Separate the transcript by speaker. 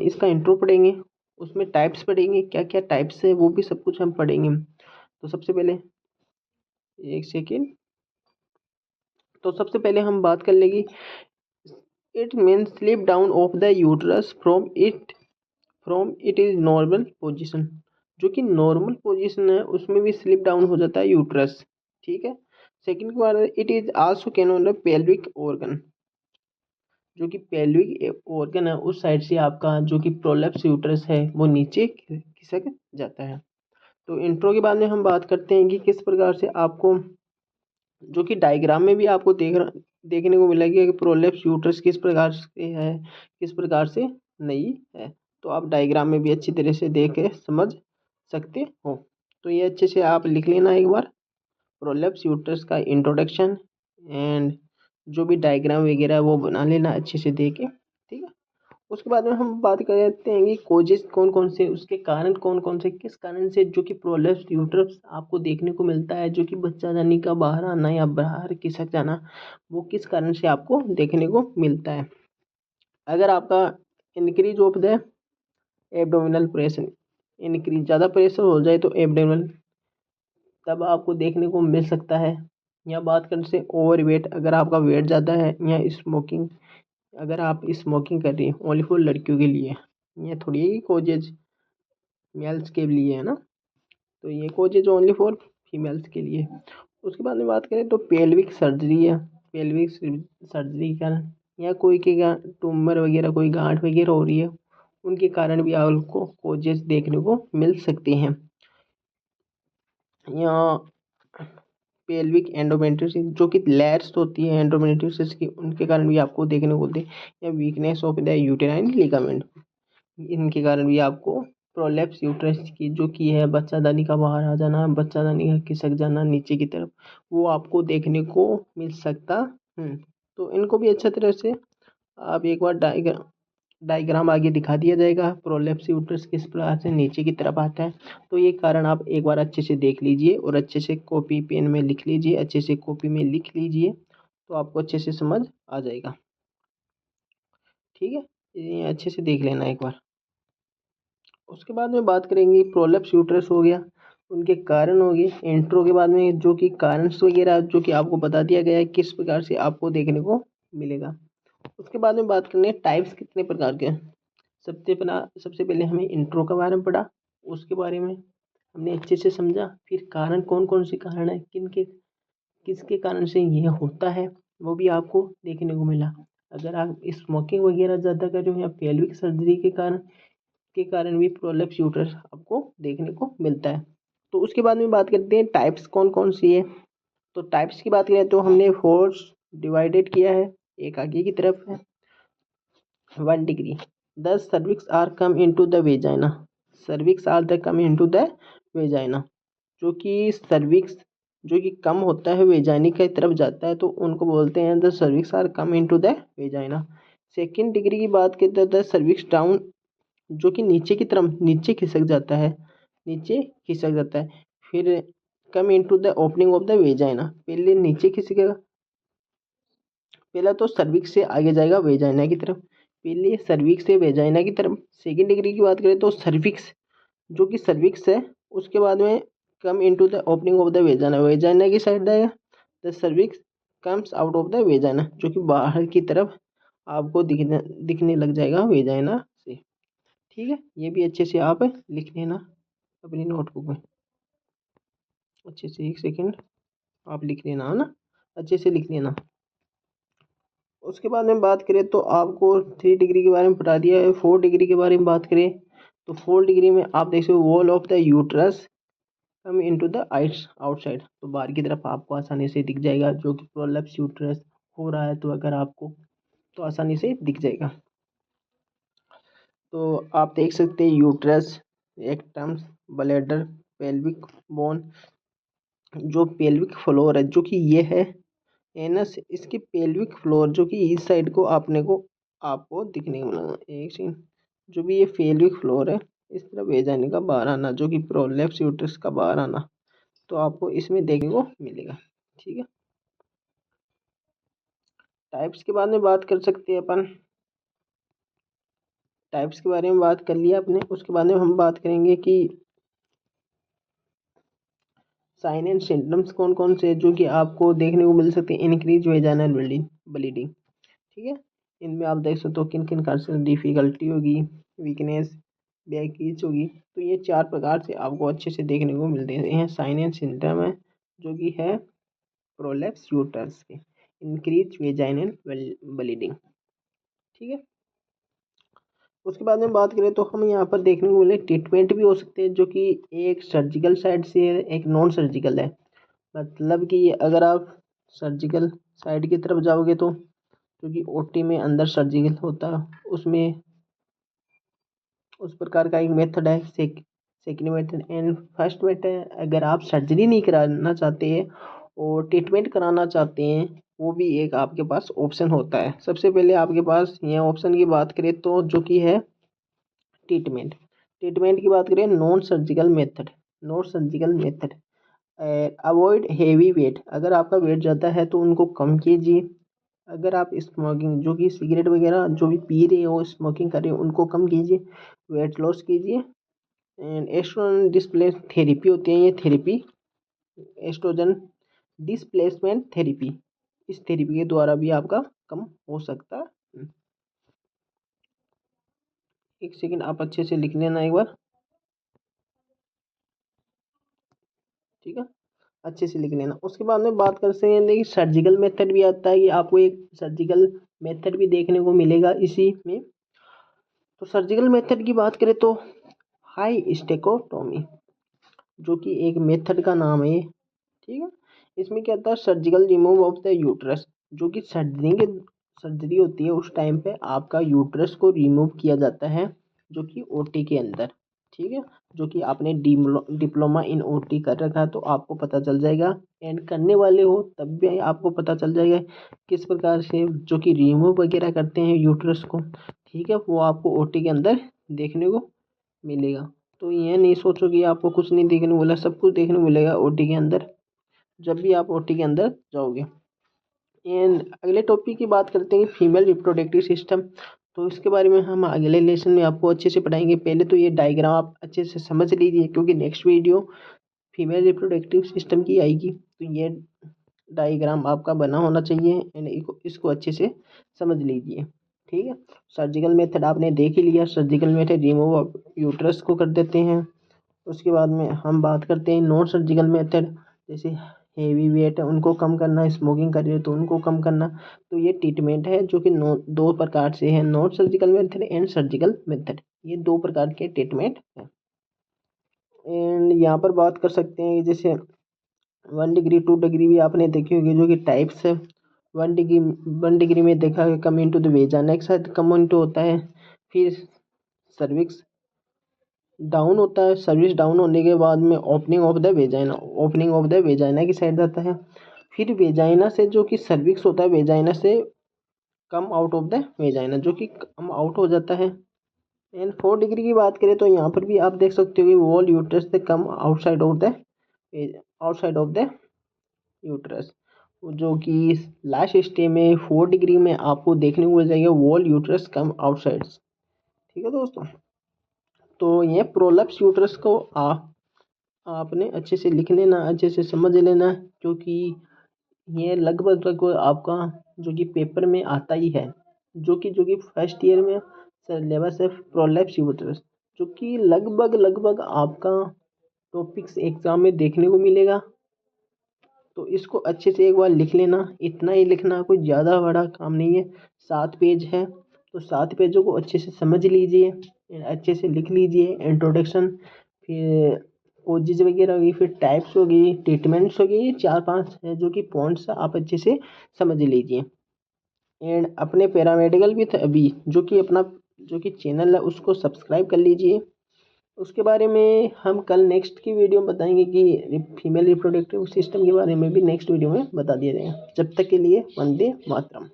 Speaker 1: इसका इंट्रो पढ़ेंगे, उसमें टाइप्स पढ़ेंगे, क्या क्या टाइप्स है वो भी सब कुछ हम पढ़ेंगे। तो सबसे पहले एक सेकेंड, तो सबसे पहले हम बात कर लेंगे, it means slip down of the uterus from it is normal position. जो कि नॉर्मल पोजिशन है उसमें भी स्लिप डाउन हो जाता है यूट्रस, ठीक है। सेकंड के बाद it is also can on the pelvic organ, जो कि पेल्विक ऑर्गन है उस साइड से आपका जो कि प्रोलेप्स यूट्रस है वो नीचे खिसक जाता है। तो इंट्रो के बाद में हम बात करते हैं कि किस प्रकार से आपको, जो कि डायग्राम में भी आपको देखने को मिलेगा कि प्रोलेप्स यूट्रस किस प्रकार से है, किस प्रकार से नहीं है। तो आप डायग्राम में भी अच्छी तरह से देख के समझ सकते हो। तो ये अच्छे से आप लिख लेना एक बार, प्रोलेप्स यूट्रस का इंट्रोडक्शन एंड जो भी डायग्राम वगैरह है वो बना लेना अच्छे से देख के, ठीक है। उसके बाद में हम बात करते हैं कि कोजेस कौन कौन से, उसके कारण कौन कौन से, किस कारण से जो कि प्रोलेप्स यूट्रस आपको देखने को मिलता है, जो कि बच्चा जाने का बाहर आना या बाहर खिसक जाना, वो किस कारण से आपको देखने को मिलता है। अगर आपका increase of the abdominal pressure, increase ज़्यादा प्रेशर हो जाए तो एब्डोमिनल, तब आपको देखने को मिल सकता है। या बात करने से ओवर वेट, अगर आपका वेट ज़्यादा है, या स्मोकिंग, अगर आप स्मोकिंग कर रही हैं ओनली फॉर लड़कियों के लिए, ये थोड़ी ही कोजेज मेल्स के लिए है ना, तो ये कोजेज ओनली फॉर फीमेल्स के लिए। उसके बाद में बात करें तो पेल्विक सर्जरी है, पेल्विक सर्जरी का, या कोई के ट्यूमर वगैरह, कोई गांठ वगैरह हो रही है, उनके कारण भी आपको कोजेज देखने को मिल सकते हैं। या पेल्विक एंडोमेट्रियोसिस, जो कि लेयर्स होती है एंडोमेट्रियोसिस की, उनके कारण भी आपको देखने को मिलते हैं। या weakness of the uterine ligament, इनके कारण भी आपको प्रोलेप्स यूट्रस की जो कि है बच्चादानी का बाहर आ जाना, बच्चादानी का खिसक जाना नीचे की तरफ, वो आपको देखने को मिल सकता। तो इनको भी अच्छा तरह से आप एक बार डायग्राम आगे दिखा दिया जाएगा, प्रोलेप्स यूट्रस किस प्रकार से नीचे की तरफ आता है। तो ये कारण आप एक बार अच्छे से देख लीजिए और अच्छे से कॉपी पेन में लिख लीजिए, अच्छे से कॉपी में लिख लीजिए, तो आपको अच्छे से समझ आ जाएगा, ठीक है। ये अच्छे से देख लेना एक बार। उसके बाद में बात करेंगे प्रोलेप्स यूट्रस हो गया, उनके कारण हो गए। इंट्रो के बाद में जो कि कारण वगैरह जो कि आपको बता दिया गया है किस प्रकार से आपको देखने को मिलेगा। उसके बाद में बात करनी है टाइप्स कितने प्रकार के हैं। सबसे पहले हमें इंट्रो के बारे में पढ़ा, उसके बारे में हमने अच्छे से समझा। फिर कारण कौन कौन से कारण है, किसके कारण से ये होता है, वो भी आपको देखने को मिला। अगर आप स्मोकिंग वगैरह ज़्यादा कर रहे हो या पेल्विक सर्जरी के कारण भी प्रोलेप्स यूट्रस आपको देखने को मिलता है। तो उसके बाद में बात करते हैं टाइप्स कौन कौन सी है। तो टाइप्स की बात करें तो हमने फोर्स डिवाइडेड किया है, एक आगे की तरफ है 1 degree. The cervix are come into the vagina, cervix are the come into the vagina, जो कि सर्विक्स जो कि कम होता है वेजाइनी की तरफ जाता है, तो उनको बोलते हैं the cervix are come into the vagina. Second degree की बात करें तो द सर्विक्स डाउन, जो कि नीचे की तरफ नीचे खिसक जाता है, नीचे खिसक जाता है। फिर कम into the opening of the vagina, पहले नीचे खिसकेगा, पहला तो सर्विक्स से आगे जाएगा वेजाइना की तरफ, पहले सर्विक्स से वेजाइना की तरफ। सेकेंड डिग्री की बात करें तो सर्विक्स, जो कि सर्विक्स है, उसके बाद में कम into the opening of the vagina, vagina की साइड जाएगा। The cervix comes out of the vagina, जो कि बाहर की तरफ आपको दिखने लग जाएगा वेजाइना से, ठीक है। ये भी अच्छे से आप लिख लेना अपनी नोटबुक में, अच्छे से एक सेकेंड आप लिख लेना, है ना, अच्छे से लिख लेना। उसके बाद में बात करें तो आपको 3 डिग्री के बारे में बता दिया है। 4 डिग्री के बारे में बात करें तो 4 डिग्री में आप देख सकते हो wall of the uterus come into the outside, तो बाहर की तरफ आपको आसानी से दिख जाएगा, जो कि प्रोलेप्स यूट्रस हो रहा है तो अगर आपको तो आसानी से दिख जाएगा। तो आप देख सकते हैं यूट्रस, एक्टम्स, ब्लैडर, पेल्विक बोन, जो पेल्विक फ्लोर है जो कि ये है एनस, इसकी पेल्विक फ्लोर जो कि इस साइड को आपको दिखने को मिलेगा। एक सेकंड, जो भी ये पेल्विक फ्लोर है इस तरफ ले जाने का बाहर आना, जो कि प्रोलेप्स यूट्रस का बाहर आना, तो आपको इसमें देखने को मिलेगा, ठीक है। टाइप्स के बाद में बात कर सकते हैं अपन टाइप्स के बारे में बात कर लिया आपने। उसके बाद में हम बात करेंगे कि साइन एंड सिम्टम्स कौन कौन से जो कि आपको देखने को मिल सकते हैं इंक्रीज वेजाइनल ब्लीडिंग। ठीक है, इनमें आप देख सकते हो किन किन कारण से डिफिकल्टी होगी, वीकनेस, बैक होगी। तो ये 4 प्रकार से आपको अच्छे से देखने को मिलते हैं। साइन एंड सिम्टम है जो कि है प्रोलैप्स यूट्रस के, इंक्रीज वेजाइनल ब्लीडिंग। ठीक है, उसके बाद में बात करें तो हम यहाँ पर देखने को मिले ट्रीटमेंट भी हो सकते हैं जो कि एक सर्जिकल साइड से है, एक नॉन सर्जिकल है। मतलब कि अगर आप सर्जिकल साइड की तरफ जाओगे तो क्योंकि ओटी में अंदर सर्जिकल होता है, उसमें उस प्रकार का एक मेथड है। Second method and first method, अगर आप सर्जरी नहीं कराना चाहते हैं और ट्रीटमेंट कराना चाहते हैं, वो भी एक आपके पास ऑप्शन होता है। सबसे पहले आपके पास ये ऑप्शन की बात करें तो जो कि है ट्रीटमेंट की बात करें non surgical method. Avoid heavy weight, अगर आपका वेट ज़्यादा है तो उनको कम कीजिए। अगर आप स्मोकिंग जो कि सिगरेट वगैरह जो भी पी रहे हो, स्मोकिंग कर रहे हो, उनको कम कीजिए। वेट लॉस कीजिए। एंड एस्ट्रोजन डिस्प्लेस थेरेपी होती है ये थेरेपी, एस्ट्रोजन डिस्प्लेसमेंट थेरेपी, इस थेरेपी के द्वारा भी आपका कम हो सकता है। एक सेकंड आप अच्छे से लिख लेना एक बार, ठीक है, अच्छे से लिख लेना। उसके बाद में बात कर सकते हैं कि सर्जिकल मेथड भी आता है कि आपको एक सर्जिकल मेथड भी देखने को मिलेगा इसी में। तो सर्जिकल मेथड की बात करें तो हाई स्टेकोटोमी जो कि एक मेथड का नाम है ये। ठीक है, इसमें क्या होता है, surgical remove of the uterus, जो कि सर्जरी होती है उस टाइम पे आपका यूट्रस को रिमूव किया जाता है जो कि ओटी के अंदर। ठीक है, जो कि आपने डिप्लोमा इन ओटी कर रखा है तो आपको पता चल जाएगा, एंड करने वाले हो तब भी आपको पता चल जाएगा किस प्रकार से जो कि रिमूव वगैरह करते हैं यूट्रस को। ठीक है, वो आपको ओटी के अंदर देखने को मिलेगा। तो ये नहीं सोचो कि आपको कुछ नहीं देखने को मिला, सब कुछ देखने को मिलेगा ओटी के अंदर जब भी आप ओटी के अंदर जाओगे। एंड अगले टॉपिक की बात करते हैं फीमेल रिप्रोडक्टिव सिस्टम। तो इसके बारे में हम अगले लेसन में आपको अच्छे से पढ़ाएंगे। पहले तो ये डायग्राम आप अच्छे से समझ लीजिए क्योंकि next video female reproductive system की आएगी। तो ये डायग्राम आपका बना होना चाहिए एंड इसको अच्छे से समझ लीजिए। ठीक है, सर्जिकल मेथड आपने देख ही लिया, surgical method remove of uterus को कर देते हैं। उसके बाद में हम बात करते हैं नॉन सर्जिकल मेथड, जैसे हेवी वेट है उनको कम करना, स्मोकिंग कर रहे हो तो उनको कम करना। तो ये ट्रीटमेंट है जो कि दो प्रकार से है, non surgical method and surgical method, ये 2 प्रकार के ट्रीटमेंट है। एंड यहाँ पर बात कर सकते हैं जैसे 1 डिग्री 2 डिग्री भी आपने देखी होगी जो कि टाइप्स है। 1 डिग्री में देखा है कम इनटू द वेजाना एक साथ कम इनटू होता है, फिर सर्विक्स डाउन होता है, सर्विस डाउन होने के बाद में ओपनिंग ऑफ द वेजाइना की साइड जाता है। फिर वेजाइना से जो कि सर्विक्स होता है वेजाइना से come out of the vagina जो कि कम आउट हो जाता है। एंड 4 डिग्री की बात करें तो यहाँ पर भी आप देख सकते हो कि वॉल यूट्रस से come outside of the uterus, जो कि लास्ट स्टेज में 4 डिग्री में आपको देखने को मिल जाएगा वॉल यूट्रस कम आउटसाइड। ठीक है दोस्तों, तो ये प्रोलैप्स यूट्रस को आपने अच्छे से लिख लेना, अच्छे से समझ लेना क्योंकि ये लगभग आपका जो कि पेपर में आता ही है, जो कि फर्स्ट ईयर में सिलेबस है प्रोलैप्स यूट्रस, जो कि लगभग आपका टॉपिक्स एग्जाम में देखने को मिलेगा। तो इसको अच्छे से एक बार लिख लेना, इतना ही लिखना, कोई ज़्यादा बड़ा काम नहीं है। 7 पेज है तो 7 पेजों को अच्छे से समझ लीजिए, अच्छे से लिख लीजिए। इंट्रोडक्शन, फिर कोजेज वगैरह होगी, फिर टाइप्स होगी, ट्रीटमेंट्स होगी, ये 4-5 है जो कि पॉइंट्स आप अच्छे से समझ लीजिए। एंड अपने पैरामेडिकल भी अभी जो कि अपना जो कि चैनल है उसको सब्सक्राइब कर लीजिए। उसके बारे में हम कल नेक्स्ट की वीडियो में बताएंगे कि फीमेल रिप्रोडक्टिव सिस्टम के बारे में भी नेक्स्ट वीडियो में बता दिया जाएगा। जब तक के लिए वंदे मातरम।